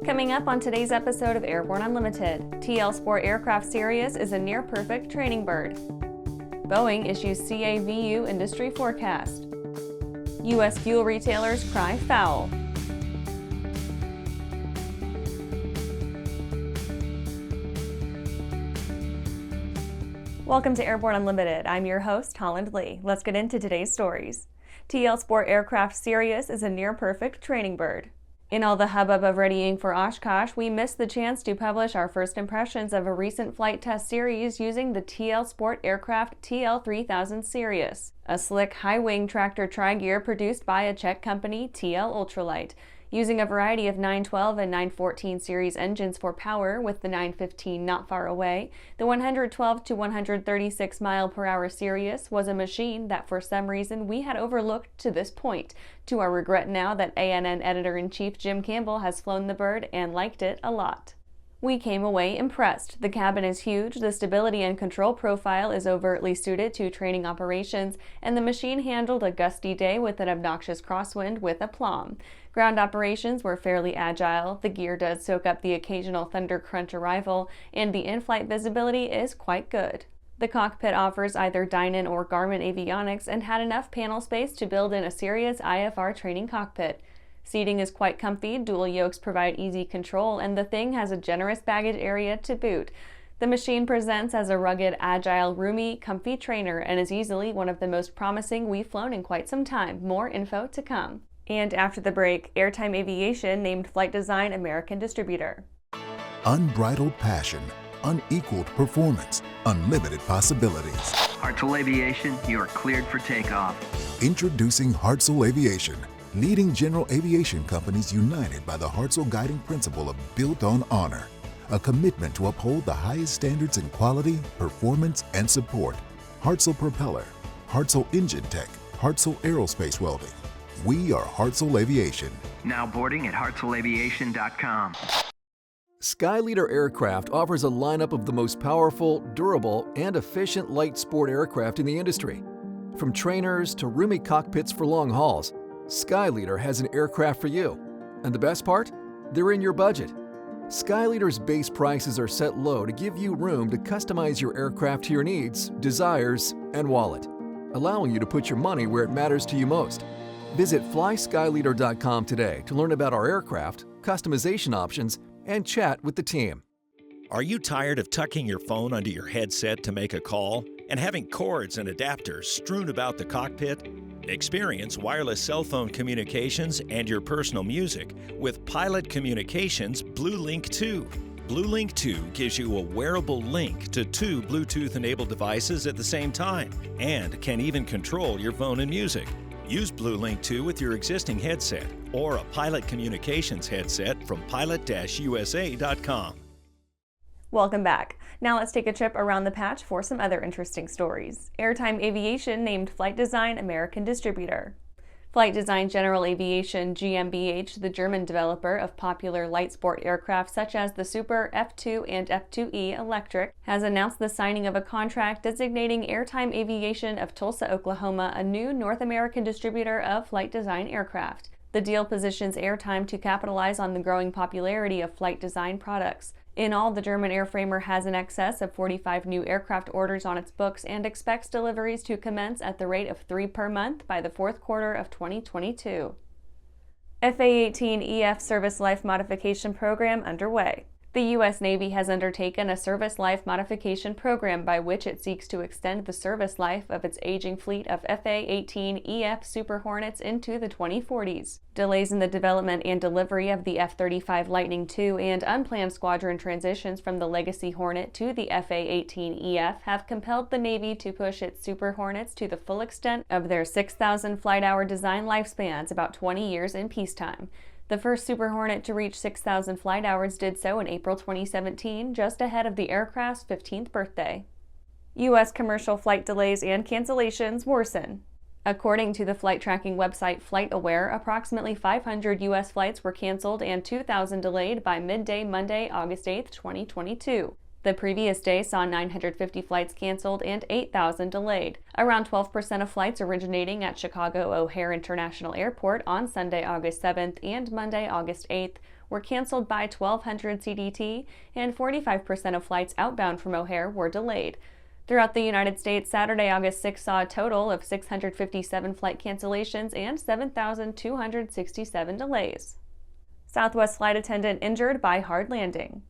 Coming up on today's episode of Airborne Unlimited, TL Sport Aircraft Sirius is a near-perfect training bird. Boeing issues CAVU industry forecast. U.S. fuel retailers cry foul. Welcome to Airborne Unlimited. I'm your host, Holland Lee. Let's get into today's stories. TL Sport Aircraft Sirius is a near-perfect training bird. In all the hubbub of readying for Oshkosh, we missed the chance to publish our first impressions of a recent flight test series using the TL Sport Aircraft TL3000 Sirius, a slick high-wing tractor tri-gear produced by a Czech company, TL Ultralight. Using a variety of 912 and 914 series engines for power, with the 915 not far away, the 112 to 136 mile/hour Sirius was a machine that for some reason we had overlooked to this point, to our regret now that ANN Editor-In-Chief Jim Campbell has flown the bird and liked it a lot. We came away impressed. The cabin is huge, the stability and control profile is overtly suited to training operations, and the machine handled a gusty day with an obnoxious crosswind with aplomb. Ground operations were fairly agile, the gear does soak up the occasional thunder crunch arrival, and the in-flight visibility is quite good. The cockpit offers either Dine-In or Garmin avionics and had enough panel space to build in a serious IFR training cockpit. Seating is quite comfy, dual yokes provide easy control, and the thing has a generous baggage area to boot. The machine presents as a rugged, agile, roomy, comfy trainer and is easily one of the most promising we've flown in quite some time. More info to come. And after the break, Airtime Aviation named Flight Design American distributor. Unbridled passion, unequaled performance, unlimited possibilities. Hartzell Aviation, you are cleared for takeoff. Introducing Hartzell Aviation, leading general aviation companies united by the Hartzell guiding principle of built on honor, a commitment to uphold the highest standards in quality, performance, and support. Hartzell Propeller, Hartzell Engine Tech, Hartzell Aerospace Welding. We are Hartzell Aviation. Now boarding at hartzellaviation.com. Skyleader Aircraft offers a lineup of the most powerful, durable, and efficient light sport aircraft in the industry. From trainers to roomy cockpits for long hauls, Skyleader has an aircraft for you. And the best part? They're in your budget. Skyleader's base prices are set low to give you room to customize your aircraft to your needs, desires, and wallet, allowing you to put your money where it matters to you most. Visit flyskyleader.com today to learn about our aircraft, customization options, and chat with the team. Are you tired of tucking your phone under your headset to make a call and having cords and adapters strewn about the cockpit? Experience wireless cell phone communications and your personal music with Pilot Communications BlueLink 2. BlueLink 2 gives you a wearable link to two Bluetooth-enabled devices at the same time and can even control your phone and music. Use BlueLink 2 with your existing headset or a Pilot Communications headset from pilot-usa.com. Welcome back. Now let's take a trip around the patch for some other interesting stories. Airtime Aviation named Flight Design American distributor. Flight Design General Aviation GmbH, the German developer of popular light sport aircraft such as the Super F2 and F2E Electric, has announced the signing of a contract designating Airtime Aviation of Tulsa, Oklahoma, a new North American distributor of flight design aircraft. The deal positions Airtime to capitalize on the growing popularity of flight design products. In all, the German airframer has in excess of 45 new aircraft orders on its books and expects deliveries to commence at the rate of 3 per month by the fourth quarter of 2022. FA-18EF Service Life Modification Program underway. The U.S. Navy has undertaken a service life modification program by which it seeks to extend the service life of its aging fleet of FA-18EF Super Hornets into the 2040s. Delays in the development and delivery of the F-35 Lightning II and unplanned squadron transitions from the legacy Hornet to the FA-18EF have compelled the Navy to push its Super Hornets to the full extent of their 6,000 flight-hour design lifespans, about 20 years in peacetime. The first Super Hornet to reach 6,000 flight hours did so in April 2017, just ahead of the aircraft's 15th birthday. U.S. commercial flight delays and cancellations worsen. According to the flight tracking website FlightAware, approximately 500 U.S. flights were canceled and 2,000 delayed by midday Monday, August 8, 2022. The previous day saw 950 flights canceled and 8,000 delayed. Around 12% of flights originating at Chicago O'Hare International Airport on Sunday, August 7th and Monday, August 8th were canceled by 1200 CDT, and 45% of flights outbound from O'Hare were delayed. Throughout the United States, Saturday, August 6th saw a total of 657 flight cancellations and 7,267 delays. Southwest flight attendant injured by hard landing.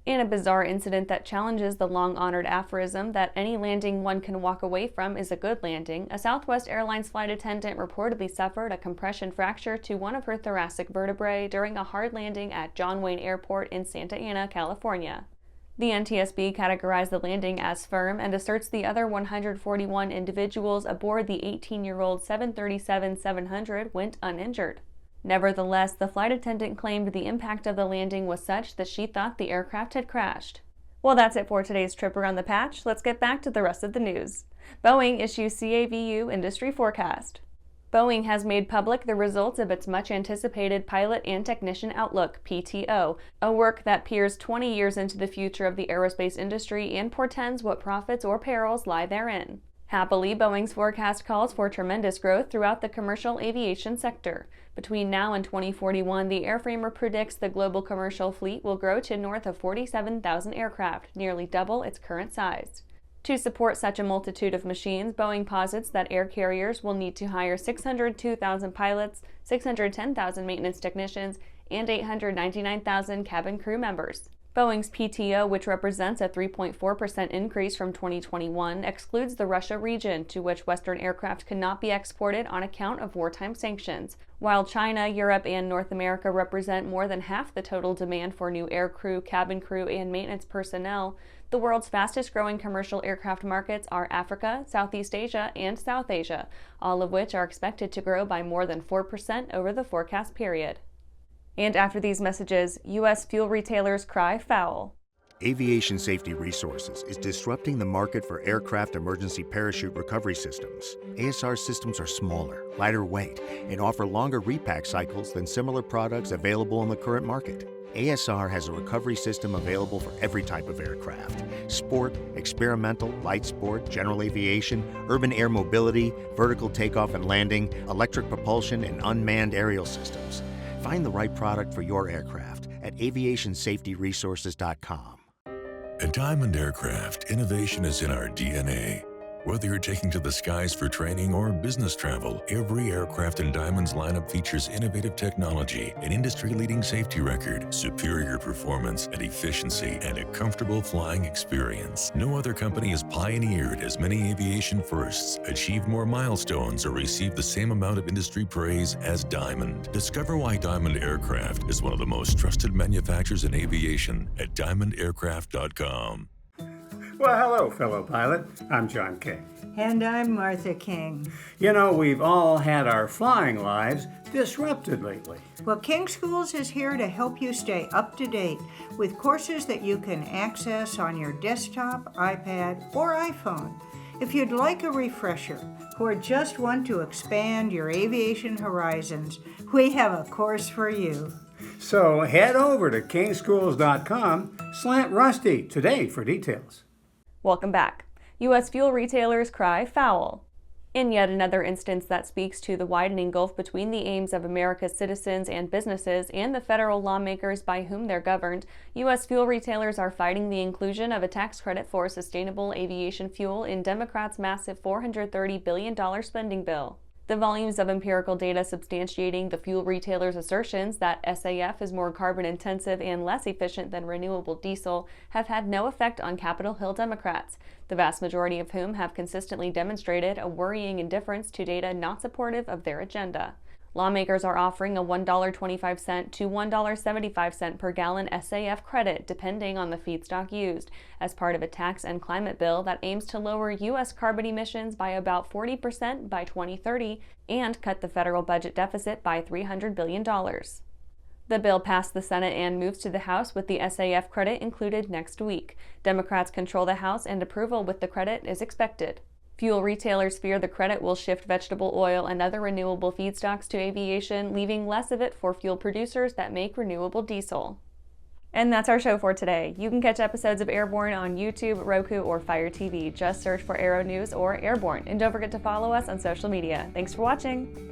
In a bizarre incident that challenges the long-honored aphorism that any landing one can walk away from is a good landing, a Southwest Airlines flight attendant reportedly suffered a compression fracture to one of her thoracic vertebrae during a hard landing at John Wayne Airport in Santa Ana, California. The NTSB categorized the landing as firm and asserts the other 141 individuals aboard the 18-year-old 737-700 went uninjured. Nevertheless, the flight attendant claimed the impact of the landing was such that she thought the aircraft had crashed. Well, that's it for today's trip around the patch. Let's get back to the rest of the news. Boeing issues CAVU industry forecast. Boeing has made public the results of its much-anticipated Pilot and Technician Outlook, PTO, a work that peers 20 years into the future of the aerospace industry and portends what profits or perils lie therein. Happily, Boeing's forecast calls for tremendous growth throughout the commercial aviation sector. Between now and 2041, the airframer predicts the global commercial fleet will grow to north of 47,000 aircraft, nearly double its current size. To support such a multitude of machines, Boeing posits that air carriers will need to hire 602,000 pilots, 610,000 maintenance technicians, and 899,000 cabin crew members. Boeing's PTO, which represents a 3.4% increase from 2021, excludes the Russia region, to which Western aircraft cannot be exported on account of wartime sanctions. While China, Europe, and North America represent more than half the total demand for new aircrew, cabin crew, and maintenance personnel, the world's fastest-growing commercial aircraft markets are Africa, Southeast Asia, and South Asia, all of which are expected to grow by more than 4% over the forecast period. And after these messages, U.S. fuel retailers cry foul. Aviation Safety Resources is disrupting the market for aircraft emergency parachute recovery systems. ASR systems are smaller, lighter weight, and offer longer repack cycles than similar products available in the current market. ASR has a recovery system available for every type of aircraft: sport, experimental, light sport, general aviation, urban air mobility, vertical takeoff and landing, electric propulsion, and unmanned aerial systems. Find the right product for your aircraft at aviationsafetyresources.com. At Diamond Aircraft, innovation is in our DNA. Whether you're taking to the skies for training or business travel, every aircraft in Diamond's lineup features innovative technology, an industry-leading safety record, superior performance and efficiency, and a comfortable flying experience. No other company has pioneered as many aviation firsts, achieved more milestones, or received the same amount of industry praise as Diamond. Discover why Diamond Aircraft is one of the most trusted manufacturers in aviation at diamondaircraft.com. Well, hello, fellow pilot. I'm John King. And I'm Martha King. You know, we've all had our flying lives disrupted lately. Well, King Schools is here to help you stay up to date with courses that you can access on your desktop, iPad, or iPhone. If you'd like a refresher or just want to expand your aviation horizons, we have a course for you. So head over to kingschools.com/Rusty today for details. Welcome back. U.S. fuel retailers cry foul. In yet another instance that speaks to the widening gulf between the aims of America's citizens and businesses and the federal lawmakers by whom they're governed, U.S. fuel retailers are fighting the inclusion of a tax credit for sustainable aviation fuel in Democrats' massive $430 billion spending bill. The volumes of empirical data substantiating the fuel retailers' assertions that SAF is more carbon-intensive and less efficient than renewable diesel have had no effect on Capitol Hill Democrats, the vast majority of whom have consistently demonstrated a worrying indifference to data not supportive of their agenda. Lawmakers are offering a $1.25 to $1.75 per gallon SAF credit, depending on the feedstock used, as part of a tax and climate bill that aims to lower U.S. carbon emissions by about 40% by 2030 and cut the federal budget deficit by $300 billion. The bill passed the Senate and moves to the House with the SAF credit included next week. Democrats control the House, and approval with the credit is expected. Fuel retailers fear the credit will shift vegetable oil and other renewable feedstocks to aviation, leaving less of it for fuel producers that make renewable diesel. And that's our show for today. You can catch episodes of Airborne on YouTube, Roku, or Fire TV. Just search for Aero-News or Airborne. And don't forget to follow us on social media. Thanks for watching.